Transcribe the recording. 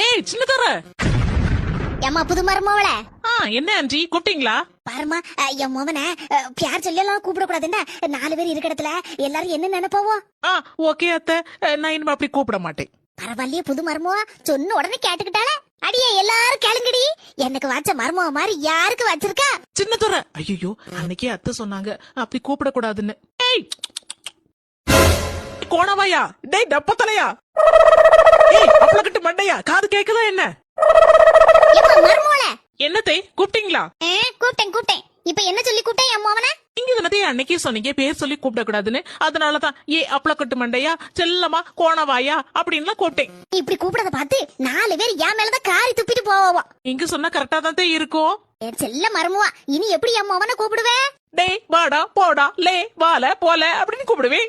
ஏய் சின்னதர. ஏமா புது மருமவள. என்ன ஆண்டி கூப்பிட்டீங்களா? பாருமா என் மோவன பியார் சொல்லி எல்லாம் கூப்பிடக்கூடாதுன்னா 4 பேர் இருக்க இடத்துல எல்லாரும் என்ன நினைப்போம். ஓகே அத்தை, நான் இனிமே அப்படி கூப்பிட மாட்டேன். பரவாயில்லையே புது மருமவா சொன்ன உடனே கேட்டுக்கிட்டால. அடியே எல்லாரும் கேளுங்கடி, எனக்கு வச்ச மருமவ மாதிரி யாருக்கு வச்சிருக்கா? சின்னதர. ஐயோ அன்னைக்கே அத்தை சொன்னாங்க அப்படி கூப்பிட கூடாதுன்னு. ஏய் கோணவாயா, டேய் டப்பத்தலையா, ஏய் அப்பளக்கட்டு மண்டையா, காது கேக்குதா என்ன? என்னத்தை கூப்பிட்டீங்களா? கூப்பிட்டேன். இப்ப என்ன சொல்லி கூப்பிட்டேன் என் மோவன? நீங்க தானே அன்னைக்கே சொன்னீங்க பேர் சொல்லி கூப்பிட கூடாதுன்னு. அதனாலதான் அப்பளக்கட்டு மண்டையா, செல்லமா, கோணவாயா அப்படின்னு கூப்பிட்டேன். இப்படி கூப்பிடத பார்த்து 4 பேர் என் மேலதான் காரி துப்பிட்டு போவா. நீங்க சொன்னா கரெக்டா தான் இருக்கும். செல்ல மருமவா, இனி எப்படி என் மோவன கூப்பிடுவே? டேய் வாடா போடா லே வால போல அப்படின்னு கூப்பிடுவேன்.